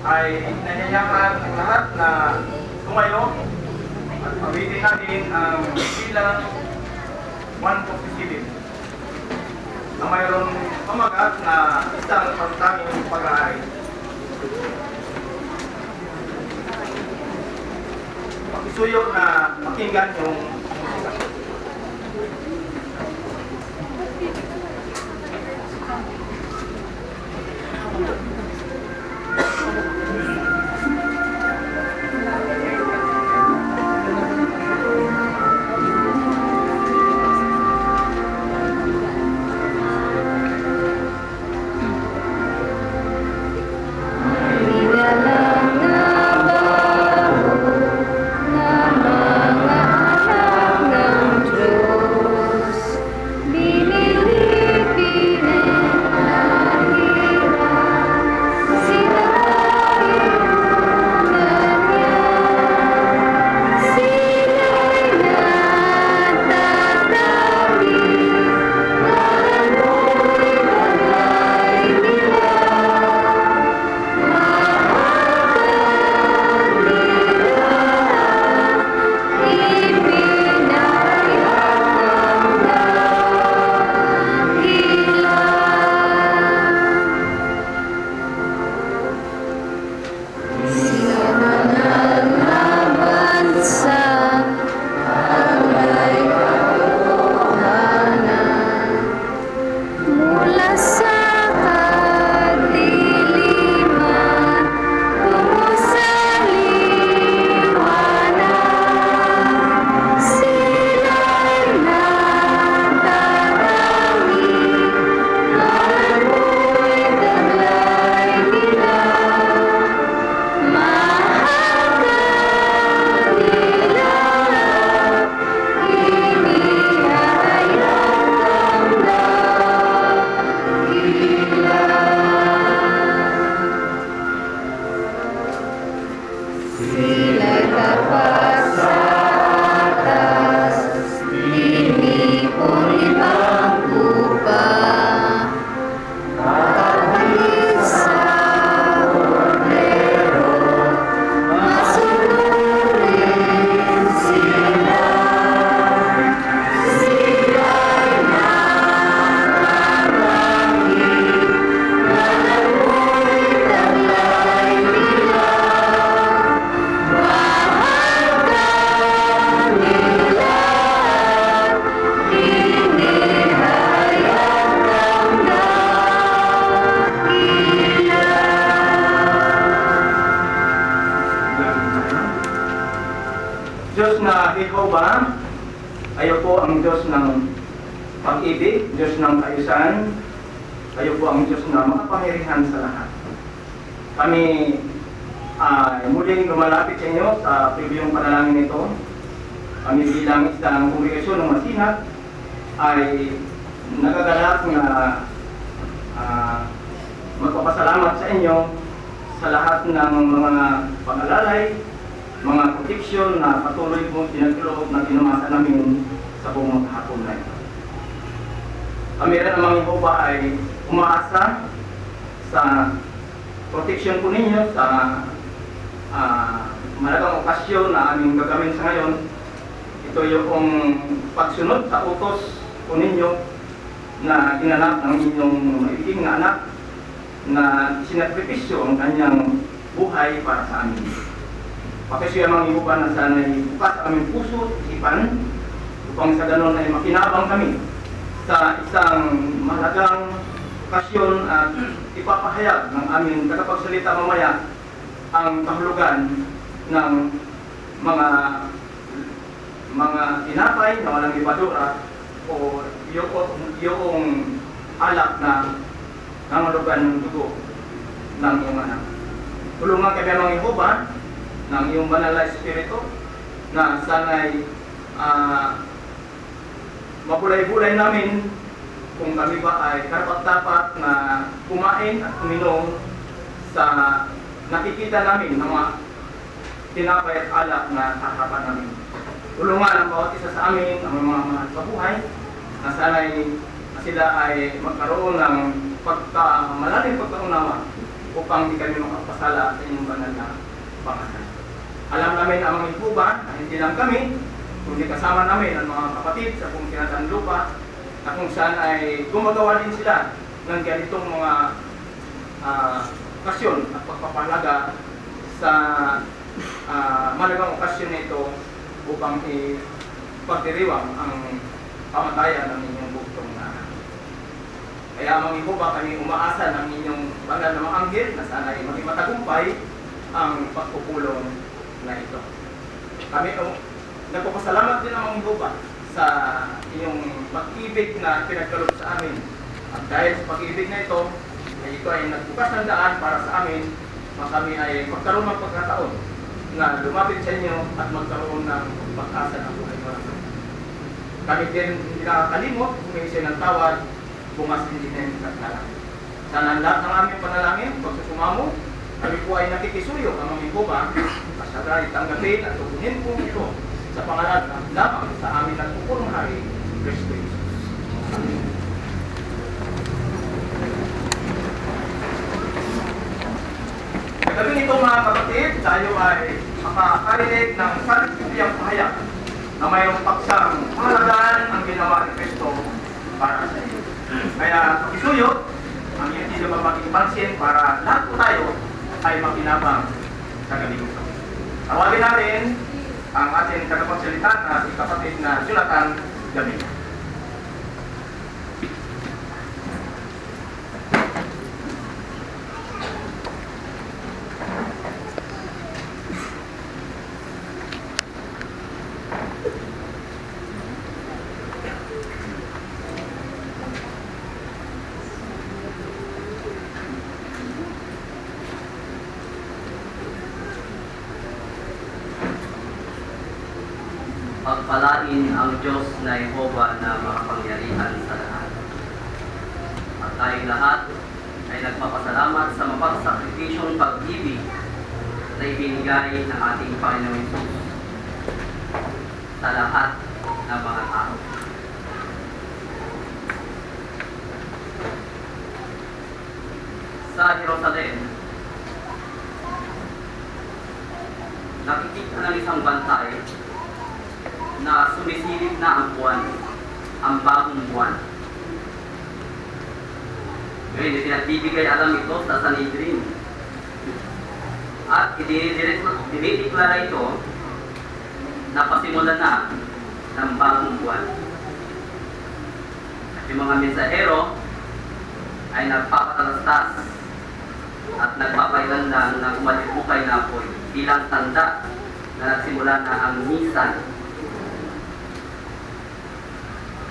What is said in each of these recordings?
ay nanyayakan ang lahat na tumayo at awitin natin ang bilang 157 na mayroong pamagat na isang pagtanging pag-aari. Pakisuyo na pakinggan yung musika. Diyos na Jehovah, kayo po ang Diyos ng pag-ibig, Diyos ng kaayusan, kayo po ang Diyos na makapangyarihan sa lahat. Kami ay muling lumalapit sa inyo sa pribiyong panalangin nito. Kami bilang isang kongregasyon ng Masinag ay nagagalak na magpapasalamat sa inyo sa lahat ng mga pag-alalay, mga proteksyon na patuloy mong pinagkaloob na tinamasa namin sa buong hapon na ito. Kami rin ang mga Jehovah ay umaasa sa proteksyon po ninyo sa malagang okasyon na aming gagawin sa ngayon. Ito yung pagsunod sa utos po ninyo na ginanap ng inyong maibiging na anak na sinakripisyo ang kanyang buhay para sa amin. Pakisuya mga Jehovah na sana'y bukas ang aming puso, isipan, upang sa ganon ay makinabang kami sa isang mahalagang okasyon at ipapahayag ng aming tagapagsalita mamaya ang kahulugan ng mga tinapay na walang ibadura o yung alak na nangulugan ng dugo ng iyong anak. Tulungan kami mga Jehovah ng iyong banal na espiritu na sana'y mabulay-bulay namin kung kami ba ay karapat-dapat na kumain at uminom sa nakikita namin ng mga tinapay at alak na harapan namin. Tulungan ang bawat isa sa amin, ang mga mahal sa buhay, na sana'y sila ay magkaroon ng malalim pagkaunawa upang di kami makapasala sa inyong banal na pangalan. Alam namin ang mga Jehova na hindi lang kami, kundi kasama namin ang mga kapatid sa kung tinatang lupa na kung saan ay gumagawa din sila ng ganitong mga okasyon at pagpapahalaga sa malagang okasyon nito upang ipagdiriwang ang kamatayan ng inyong buktong na anak. Kaya mga Jehova, kami umaasa ng inyong banal na mga anghel na sana ay maging matagumpay ang pagpupulong na ito. Kami nagpapasalamat din ang mga Jehova sa inyong pag-ibig na pinagkaloob sa amin. At dahil sa pag-ibig na ito, ay ito ay nagbukas ng daan para sa amin na kami ay magkaroon ng pagkataon na lumapit sa inyo at magkaroon ng pag-asa ng buhay marami. Kami din hindi nakakalimot, humingi ng tawad, bumasin din ng kaklalan. Sana lahat ng aming panalangin, pagsusumamo, kami po ay nakikisuyo ang mga Jehova, kasagay tanggapin at tugunin po ito sa pangalan lamang sa amin at pupulong hari, Kristo Jesus. Amen. Gabi nito mga kapatid, tayo ay makakarinig ng salutiyang pahayag na mayroong paksang mahalagaan ang ginawa ni Kristo para sa iyo. Kaya pakisuyo ang iyong hindi naman maging para lahat po tayo ay makinabang sa gabi nito. Tawagin natin ang ating tagapagsalita na si kapatid na Jonathan Gabi. Pagpalain ang Diyos na Jehova na makapangyarihan sa lahat. At tayong lahat ay nagpapasalamat sa mapagsakripisyong pag-ibig na ibinigay ng ating Panginoon Jesus sa lahat ng mga tao. Sa Jerusalem, nakikita ng isang bantay na sumisilip na ang buwan, ang bagong buwan. Ngayon, pinagbibigay alam ito sa Sanhedrin. At dinideklara ito na pasimulan na ng bagong buwan. At yung mga mensahero ay nagpapatalastas at nagpapailandan ng umalipukay na apoy bilang tanda na nagsimula na ang Nisan.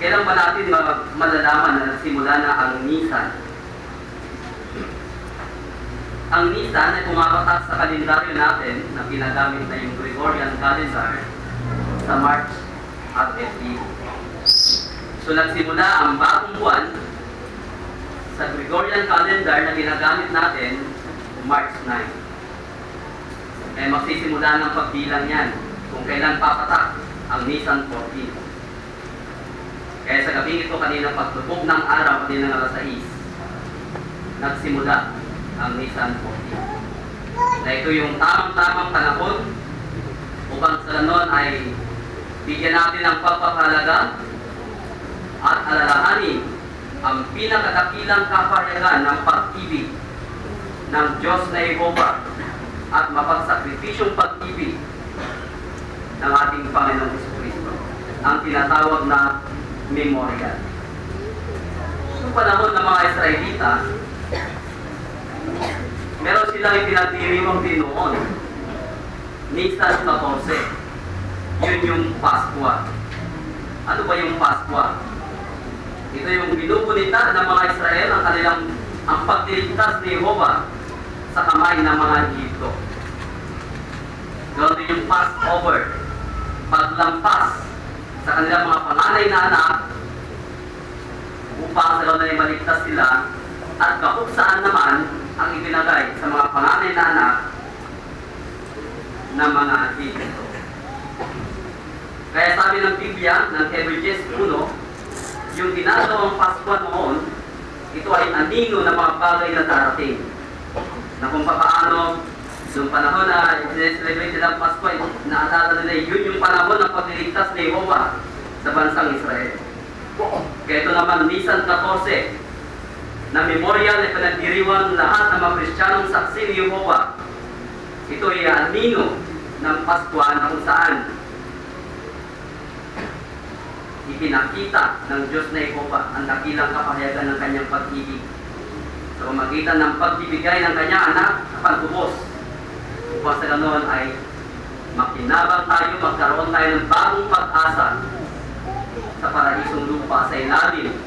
Kailan ba natin malalaman na nagsimula na ang Nisan? Ang Nisan ay pumapatak sa kalendaryo natin na ginagamit na yung Gregorian calendar sa March at April. So nagsimula ang bagong buwan sa Gregorian calendar na ginagamit natin March 9. Eh magsisimula ng pagbilang yan kung kailan papatak ang Nisan 14. Kaya sa gabi ito, kanina pagtupog ng araw, kanina ng alas 6, nagsimula ang Nisan 14. Na ito yung tamang-tamang panahon upang sa ganon ay bigyan natin ng pagpapahalaga at alalahanin ang pinakadakilang kapahayagan ng pag-ibig ng Diyos na Jehova at mapagsakripisyong pag-ibig ng ating Panginoong Jesucristo, ang tinatawag na memorial. Noong panahon ng mga Israelita, meron silang ipinagdiriwang din noon, Nisan 14. Yun yung Paskwa. Ano ba yung Paskwa? Ito yung binubulitan ng mga Israel ang pagdiligtas ni Jehova sa kamay ng mga Egypto. Ganoon yung Passover, paglampas sa kanilang mga panganay na anak upang sa ganon ay maligtas sila, at kakuksaan naman ang ibinagay sa mga panganay na anak ng mga Egypto. Kaya sabi ng Biblia, ng Hebrews 1, yung ginagawang Paskwa noon, ito ay anino ng mga bagay na darating. na kung paano noong panahon na i-celebrate nila ang Pasko, naalala nila yun yung panahon ng pagliligtas ni Jehovah sa bansang Israel. Kaya ito naman, Nisan 14, na memorial na pinagdiriwang lahat ng mga Kristiyanong saksi ni Jehovah. Ito ay anino ng Pasko na kung saan ipinakita ng Diyos na Jehovah ang dakilang kapahayagan ng kanyang pag-ibig sa pamagitan ng pagbibigay ng kanyang anak na pagtubos upang sa ganoon ay makinabang tayo, magkaroon tayo ng bagong pag-asa sa paraisong lupa sa ilalim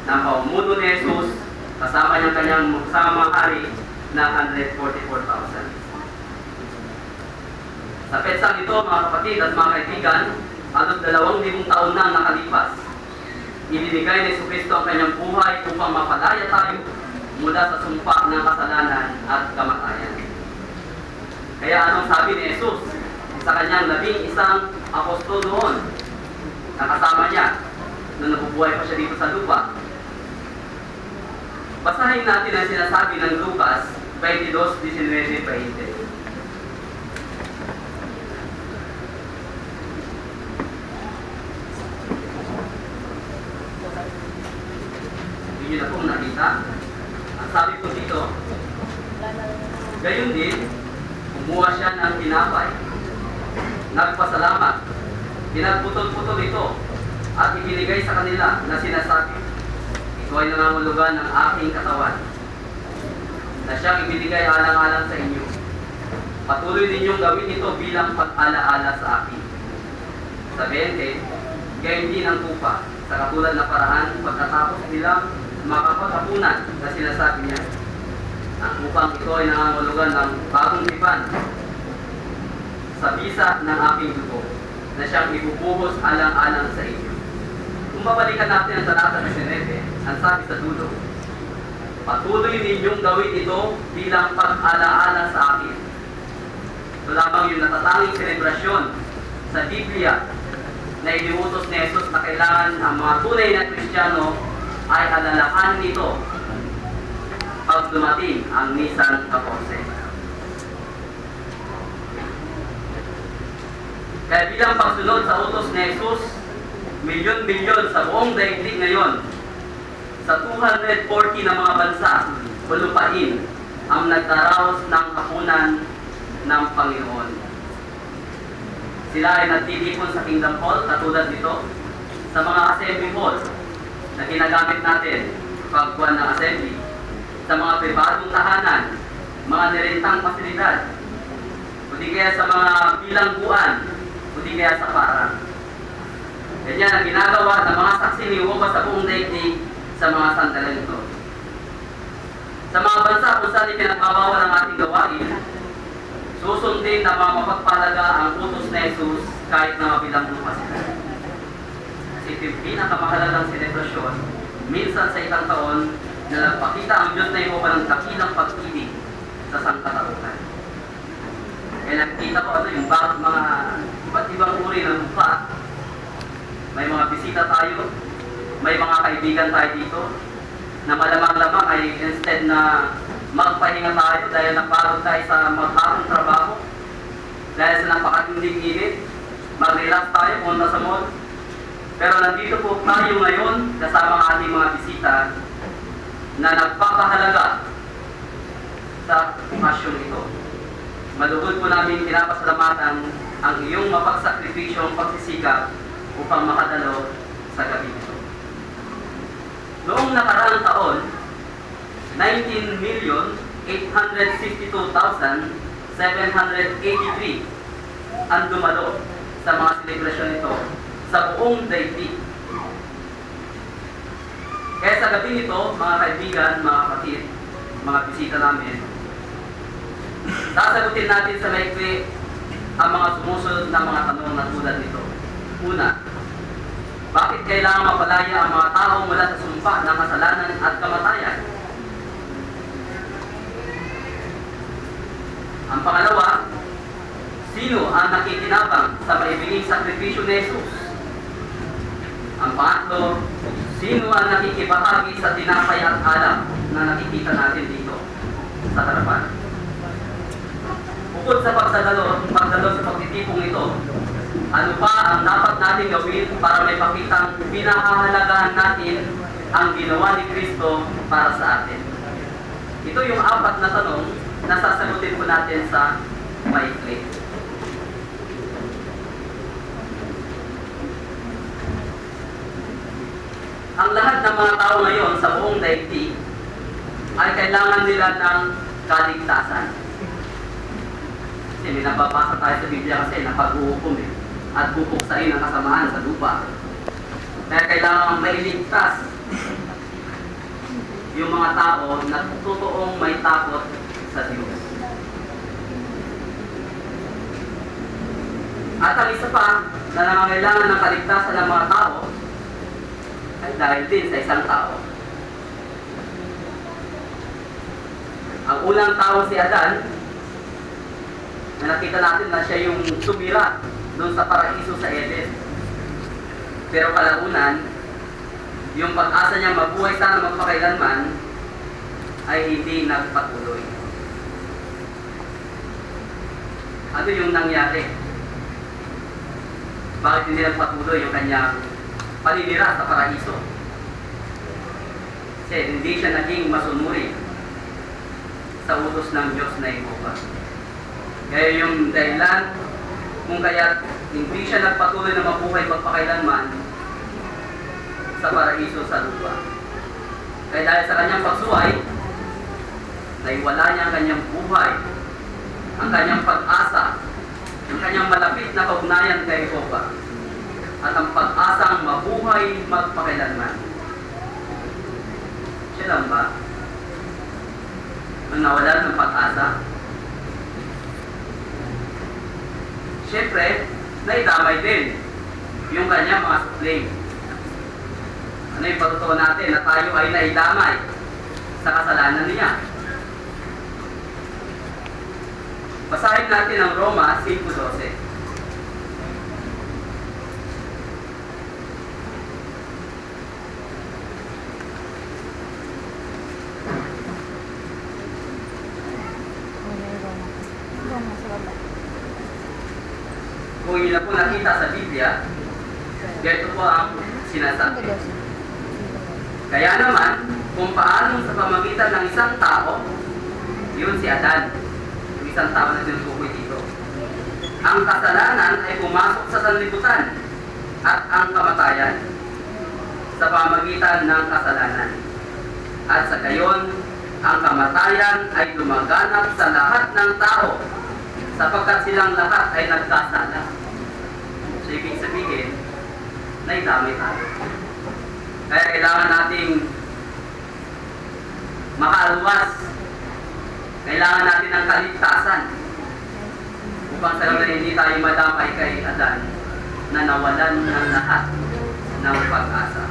ng pamumuno ni Jesus kasama niyang kanyang mga hari na 144,000. Sa petsang ito, mga kapatid at mga kaibigan, halos 2,000 taon na nakalipas, ibinigay ni Jesucristo ang kanyang buhay upang mapalaya tayo mula sa sumpa ng kasalanan at kamatayan. Kaya anong sabi ni Jesus sa kanyang 11 apostol noon na kasama niya nung nabubuhay pa siya dito sa lupa? Basahin natin ang sinasabi ng Lucas 22:19-20. Hindi na pong nakita. Ang sabi ko dito, gayon din, kumuha siya ng tinapay, nagpasalamat, pinagputol-putol ito, at ibinigay sa kanila na sinasabi, ito ay nangangulugan ng aking katawan, na siyang ibinigay alang-alang sa inyo. Patuloy ninyong gawin ito bilang pag-alaala sa akin. Sa 20, gayon din ang tupa, sa katulad na paraan pagkatapos nilang makapaghapunan na sinasabi niya, ang upang ito ay nangangulugan ng bagong tipan sa bisa ng aking dugo na siyang ibubuhos alang-alang sa inyo. Kung babalikan natin ang talata 19, ang sabi sa dulo, patuloy ninyong gawin ito bilang pag-alaala sa akin. Ito lamang yung natatanging selebrasyon sa Biblia na iniutos ni Jesus na kailangan ang mga tunay na Kristiyano ay alalahanin nito pag dumating ang Nisan 14. Kaya bilang pagsunod sa utos ni Jesus, milyon-milyon sa buong daigdig ngayon, sa 240 na mga bansa o lupain, ang nagdaraos ng hapunan ng Panginoon. Sila ay nagtitipon sa Kingdom Hall, katulad nito, sa mga assembly hall na ginagamit natin pagbuwan ng assembly, sa mga pribadong tahanan, mga nirentang pasilidad, o di kaya sa mga bilangguan, o di kaya sa parang. Ganyan ang ginagawa ng mga saksi ni Jehovah sa buong daigdig sa mga sandalan ito. Sa mga bansa kung saan ipinagbabawal ang ating gawain, susundin na mga mapagpalaga ang utos ni Jesus kahit na mabilanggo pa sila. Ito yung pinakamahalagang selebrasyon, minsan sa isang taon, na nagpakita ang Diyos na Jehovah ng dakilang pag-ibig sa sangkatauhan. Kaya nakikita ko yung mga iba't ibang uri ng lupa. May mga bisita tayo, may mga kaibigan tayo dito, na malamang-lamang ay instead na magpahinga tayo dahil napagod tayo sa maghapong trabaho, dahil sa napakatinding init, mag-relax tayo, punta sa mall. Pero nandito po tayo ngayon kasama ang ating mga bisita na nagpapahalaga sa okasyon ito. Malugod po namin pinapasalamatan ang iyong mapagsakripisyong pagsisikap upang makadalo sa gabi ito. Noong nakaraang taon, 19,862,783 ang dumalo sa mga selebrasyon ito sa buong daigdig. Kaya sa gabi nito, mga kaibigan, mga kapatid, mga bisita namin, sasagutin natin sa maikli ang mga sumusunod na mga tanong na tulad nito. Una, bakit kailangan mapalaya ang mga tao mula sa sumpa ng kasalanan at kamatayan? Ang pangalawa, sino ang nakikinabang sa maibiging sakripisyo ni Jesus? Ang pangatlo, sino ang nakikibahagi sa tinapay at alak na nakikita natin dito sa harapan? bukod sa pagdalo sa pagtitipong ito, ano pa ang dapat natin gawin para may pakitang pinahahalagahan natin ang ginawa ni Kristo para sa atin? Ito yung 4 na tanong na sasagutin po natin sa maikli. Ang lahat ng mga tao ngayon sa buong daigdig ay kailangan nila ng kaligtasan. Kasi may nababasa tayo sa Biblia kasi napag-uhukom at pupuksain ang kasamaan sa lupa. Kaya kailangan mailigtas yung mga tao na totoong may takot sa Diyos. At ang isa pa na nangangailangan ng kaligtasan ng mga tao ay dahil din sa isang tao. Ang unang tao si Adan, na nakita natin na siya yung tumira doon sa paraiso sa Eden. Pero kalaunan, yung pag-asa niyang mabuhay sana magpakailanman ay hindi nagpatuloy. Ano yung nangyari? Bakit hindi nagpatuloy yung kanyang paninira sa paraiso? Kasi hindi siya naging masunuri sa utos ng Diyos na Jehovah. Kaya yung dahilan kung kaya hindi siya nagpatuloy na mabuhay magpakailanman sa paraiso sa lupa. Kaya dahil sa kanyang pagsuway, naiwala niya ang kanyang buhay, ang kanyang pag-asa, ang kanyang malapit na kaugnayan kay Jehovah, at ang pag-asang mabuhay magpakailanman. Siya lang ba ang nawalan ng pag-asa? Siyempre, naidamay din yung kanyang mga supling. Ano yung patutuo natin na tayo ay naidamay sa kasalanan niya? Basahin natin ang Roma 5:12. Kung yun na po nakita sa Biblia, ganito po ang sinasabi. Kaya naman, kung paano sa pamagitan ng isang tao, yun si Adan, yung isang tao na tinutukoy dito, ang kasalanan ay pumasok sa sanlibutan at ang kamatayan sa pamagitan ng kasalanan. At sa gayon, ang kamatayan ay lumaganap sa lahat ng tao sapagkat silang lahat ay nagkasala. So, ibig sabihin, naidamay tayo. Kaya kailangan nating makaaluwas. Kailangan natin ng kaligtasan upang sa laman hindi tayo madamay kay Adan na nawalan ng lahat ng pag-asa.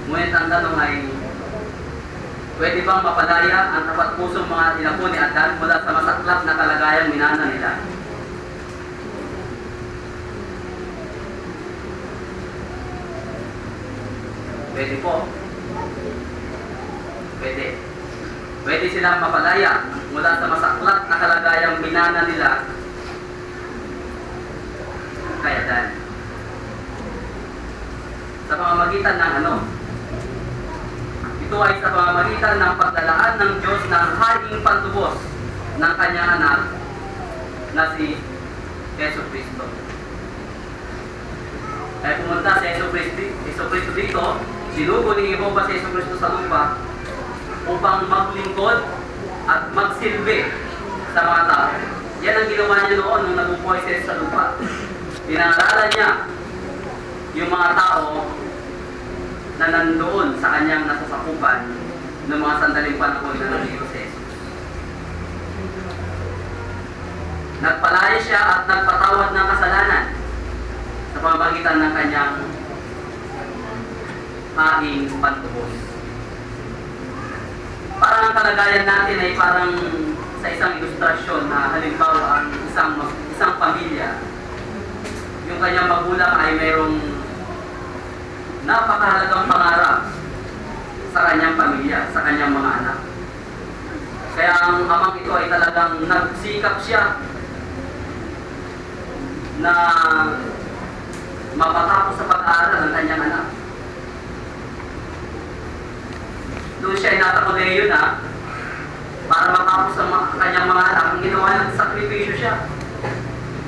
Ngunit ang tanong ay, pwede bang mapalaya ang tapat pusong mga inapo ni Adan mula sa masaklap na kalagayang minana nila? Pwede po. Pwede. Pwede silang mapalaya mula sa masaklap na kalagayang minana nila kay Adan. Sa pamamagitan ng ano? Ito ay sa pamamagitan ng pagdalaan ng Diyos ng haing pantubos ng kanyang anak na si Yesu Cristo. Kaya pumunta si Yesu Cristo dito, sinugo ni Jehovah si Yesu Cristo sa lupa upang maglingkod at magsilbi sa mga tao. Yan ang ginawa niya noon nung nabubuhay si Jesus sa lupa. Pinangaralan niya yung mga tao na nandoon sa kanyang nasasakupan ng mga sandaling panahon na nandito si Jesus. Nagpalaya siya at nagpatawad ng kasalanan sa pamamagitan ng kanyang haing pantubos. Parang ang kalagayan natin ay parang sa isang ilustrasyon na halimbawa ang isang pamilya. Yung kanyang magulang ay mayroong napakahalagang pangarap sa kanyang pamilya, sa kanyang mga anak. Kaya ang amang ito ay talagang nagsikap siya na mapatapos sa pag-aaral ng kanyang anak. Doon siya ay natakoleyo na para matapos ang kanyang mga anak. Ang ginawa niya, sakripisyo siya.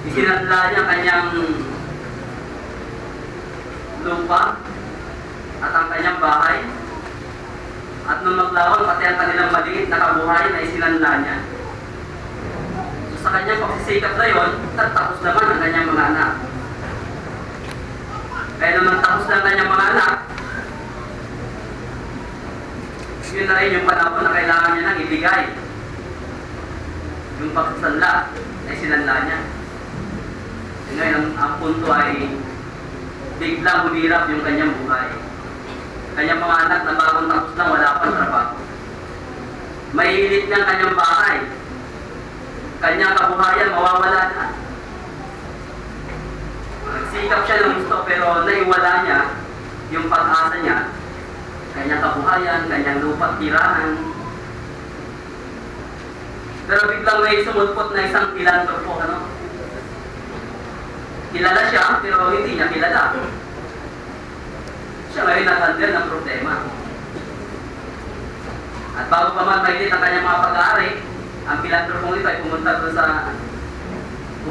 Isinadla niya ang kanyang lupa at ang kanyang bahay. At nung maglawan, pati ang kanilang maliit na kabuhay na isinadla niya. So, sa kanyang pagsisikap na yun, tatapos naman ang kanyang mga anak. Kaya nung natapos na ang kanyang mga anak, yun na rin yung panahon na kailangan niya nang ibigay. Yung pagsasanla ay sinanla niya. Ngayon, ang punto ay biglang humirap yung kanyang buhay. Kanyang mga anak na bagong tapos lang, wala pang trabaho. Maiinit niya ang kanyang bahay. Kanyang kabuhayan, mawawala na. Nagsikap siya ng gusto, pero naiwala niya yung pag-asa niya. Kanyang kabuhayan, kanyang lupa, tirahan. Pero biglang may sumulpot na isang pilantropo, ano? Kilala siya, pero hindi niya kilala. Siya ngayon nag-handle ng problema. At bago pa man mainit ang kanyang mga pag-aari, ang pilantropong ito ay pumunta doon sa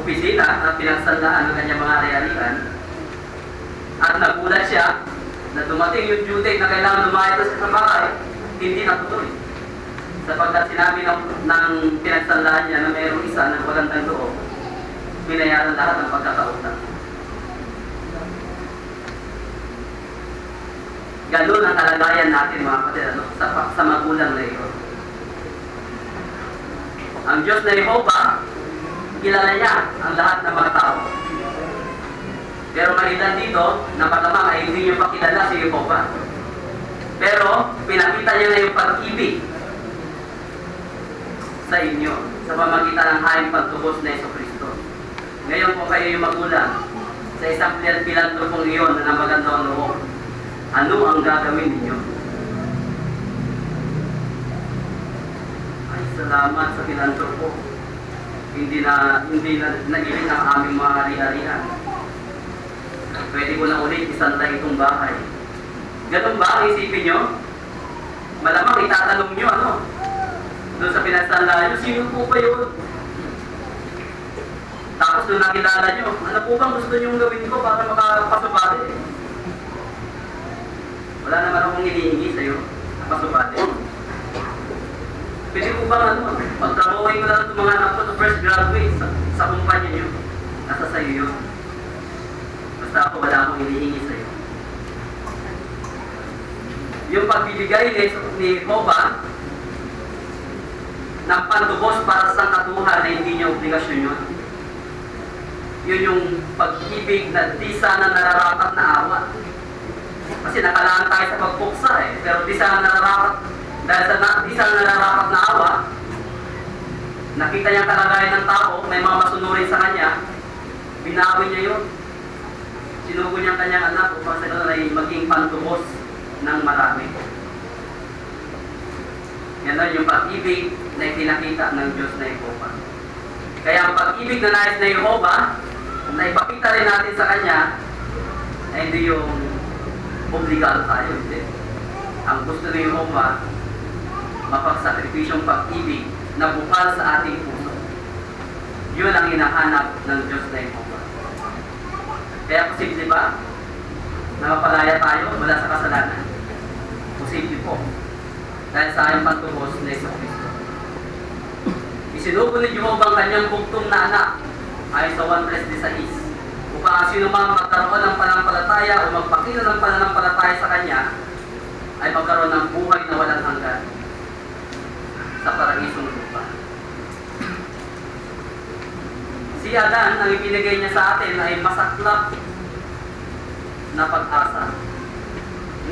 opisina at pinagsandahan ng kanyang mga ari-arian. At nagulat siya na dumating yung due date na kailangan lumayas siya sa bahay, hindi natuloy. Sapagkat sinabi ng pinagsandahan niya na mayroong isa na magandang loob, binayaran lahat ng pagkakautang. Ganun ang kalagayan natin mga kapatid, ano, sa magulang na iyon. Ang Diyos na Jehovah, kilala niya ang lahat ng mga tao. Pero malitan dito, na matamang ay hindi niyo pa kilala si Jehovah. Pero pinakita niya na yung pag-ibig sa inyo sa pamagitan ng haing pagtubos na Jesucristo. Ngayon po kayo yung magulang sa isang pilantropong iyon na magandang loob. Ano ang gagawin ninyo? Ay, salamat sa pilantropo. Hindi na nagiling ang aming mga hari-harian. Pwede ko na ulit isantay itong bahay. Ganun ba ang isipin nyo? Malamang itatanong nyo, ano? Doon sa pinagsanla nyo, sino po ba yun? Tapos doon nakilala nyo, ano po bang gusto nyong gawin ko para makapasubali? Wala naman akong hinihingi sa'yo, napasubali. Pwede po bang ano, pagtrabahoy ko na itong mga anak ko to first graduate sa kumpanya nyo, nasa sa'yo yun. Basta ako wala akong hinihingi sa'yo. Yung pagbibigay ni Jehovah ng pantubos para sa katuhan na hindi niya obligasyon yun. Yun yung pag-ibig na di sana nararapat na awa. Kasi nakalaan tayo sa pagpuksa pero di sana nararapat, dahil sa di sana nararapat na awa, nakita niya kalagayan ng tao, may mga masunurin sa kanya, binawi niya yun. Sinugo niya ang kanyang anak upang sa ganun ay maging pantubos ng marami. Yan na yung pag-ibig na ipinakita ng Diyos na Jehovah. Kaya ang pag-ibig na nais na Jehovah, na ipakita rin natin sa Kanya, ay hindi yung obligado tayo. Hindi. Ang gusto ni Jehovah, mapagsakripisyong pag-ibig na bukal sa ating puso. Yun ang hinahanap ng Diyos na Jehovah. Kaya posible ba na mapalaya tayo mula sa kasalanan? Posible po. Dahil sa ayang pantubos na Jesucristo. Isinugo ni Jehovah ang kanyang bugtong na anak ayon sa 1:16 upang ang sino mang magkaroon ng pananampalataya o magpakita ng pananampalataya sa kanya ay magkaroon ng buhay na walang hanggan sa paraisong lupa. Si Adan, ang ibinigay niya sa atin ay masaklap na pag-asa.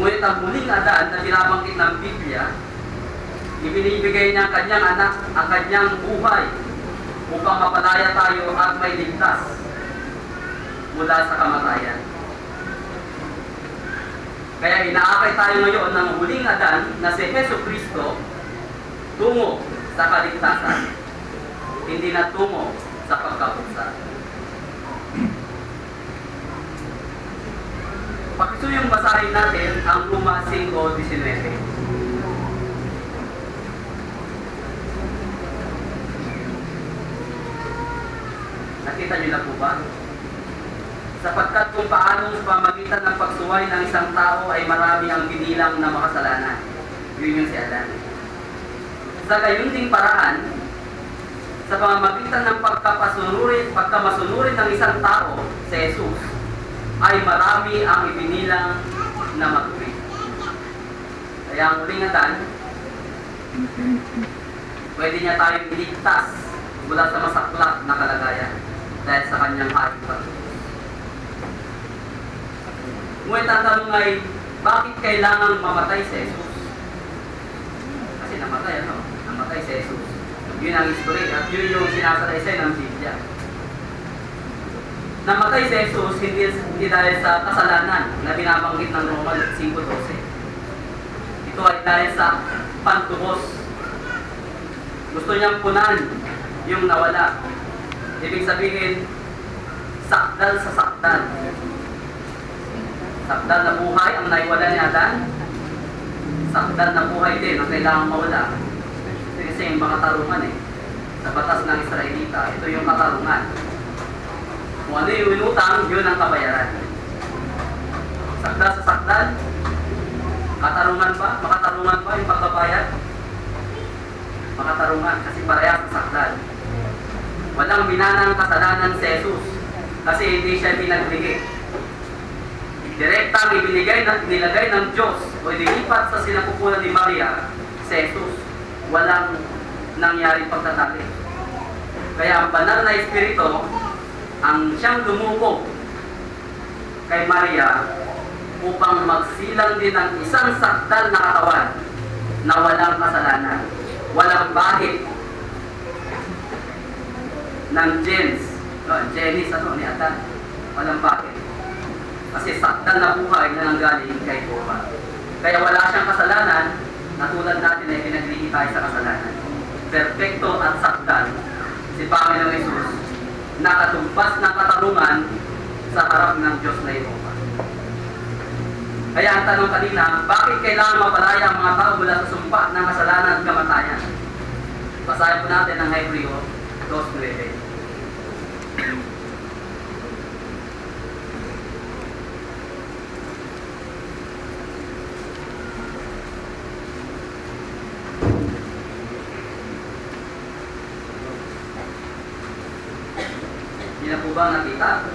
Ngunit ang muling Adan na binabanggit ng Biblia, ibinibigay niya ang kanyang anak, ang kanyang buhay upang mapalaya tayo at may ligtas mula sa kamatayan. Kaya inaakay tayo ngayon ng huling Adan na si Jesucristo tungo sa kaligtasan, hindi na tungo sa pagkapusa. Pakisuyong basahin natin ang Roma 5:19. Nakita niyo na po ba? Sapagkat kung paano sa pamagitan ng pagsuway ng isang tao ay marami ang binilang na makasalanan. Yun yung si Adan. Sa gayon ding paraan, sa pamamagitan ng pagkamasunurin ng isang tao, si Jesus, ay marami ang ibinilang na matuwid. Kaya ang uling Adan, pwede niya tayong iligtas mula sa masaklap na kalagayan dahil sa kanyang ating pagtubos. Ngunit ang tanong ay, bakit kailangan mamatay si Jesus? Kasi namatay, ano? Namatay si Jesus. Yun ang history at yun yung sinasalaysay ng Biblia. Namatay si Jesus hindi dahil sa kasalanan na binabanggit ng Roma 5:12. Ito ay dahil sa pantubos. Gusto niyang punan yung nawala. Ibig sabihin, sakdal sa sakdal. Sakdal na buhay ang naiwala ni Adan. Sakdal na buhay din ang kailangang mawala. Kasi yung mga tarungan sa batas ng Israelita, ito yung katarungan. Kung ano yung inutang, yun ang kabayaran. Sakdal sa sakdal, katarungan ba? Makatarungan ba yung pagbabayad? Makatarungan kasi parehas sa sakdal. Walang binanang kasalanan si Jesus kasi hindi siya pinagbigay. Direktang nilagay ng Diyos o inilipat sa sinapupunan ni Maria si Jesus. Walang nangyaring pagtatali. Kaya ang banal na Espiritu ang siyang lumubog kay Maria upang magsilang din ng isang sakdal na katawan na walang kasalanan, walang bahid ng genes, genis ni Adan, walang bahid. Kasi sakdal na buhay na nanggaling kay Jehovah. Kaya wala siyang kasalanan na tulad natin ay pinaglihi tayo sa kasalanan. Perfecto at sakdal si Panginoong Jesus, nakatumbas ng katarungan sa harap ng Diyos na Jehovah. Kaya ang tanong kanina, bakit kailangan mapalaya ang mga tao mula sa sumpa ng kasalanan at kamatayan? Basahin po natin ang Hebreo 2:9. Hindi na po ba nakita?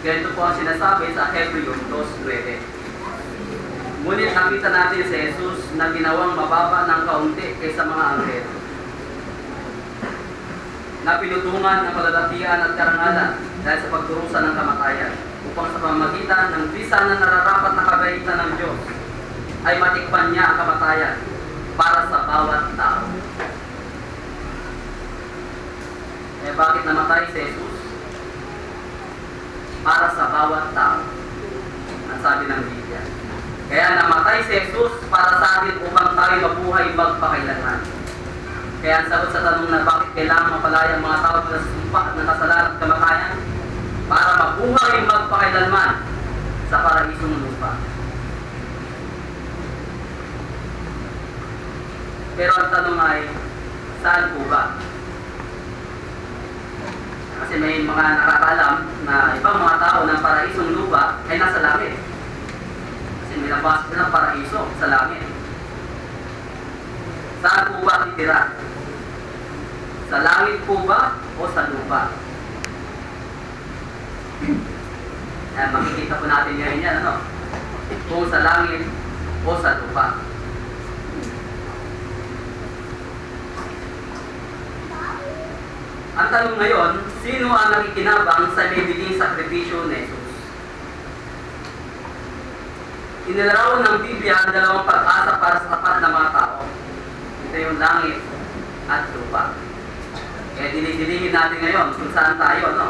Ganito po ang sinasabi sa Hebreo 2:9. Ngunit nakita natin si Jesus na ginawang mababa ng kaunti kaysa mga anghel, na pinutungan ng kalalatian at karangalan dahil sa pagdurusa ng kamatayan, upang sa pamamagitan ng di sana nararapat na kabaitan ng Diyos ay matikpan niya ang kamatayan para sa bawat tao. Eh bakit namatay si Jesus? Para sa bawat tao. Ang sabi ng Biblia. Kaya namatay si Jesus para sa atin upang tayo mabuhay magpakailanman. Kaya ang sagot sa tanong na bakit kailangan mapalaya ang mga tao mula sa sumpa ng kasalanan at kamatayan? Para mabuhay magpakailanman sa paraisong lupa. Pero ang tanong ay, saan po ba? Kasi may mga nakakaalam na ibang mga tao ng paraisong lupa ay nasa langit. Kasi may nabasa ng paraiso sa langit. Saan po ba titira? Sa langit po ba o sa lupa? Makikita po natin ngayon yan, ano? Kung sa langit o sa lupa. Ang tanong ngayon, sino ang nakikinabang sa ibibiging sakripisyo ni Jesus? Inilarawan ng Biblia ang dalawang pag-asa para sa tapat ng mga tao. Ito yung langit at lupa. Kaya dinidilingin natin ngayon kung saan tayo, no?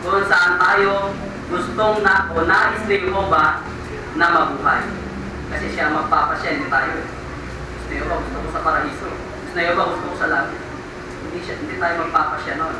Kung saan tayo gustong na o nais ni Jehovah na mabuhay. Kasi siya magpapasya, hindi tayo. Gusto ko sa paraiso. na yung gusto ko sa langit. Hindi tayo magpapasya noon.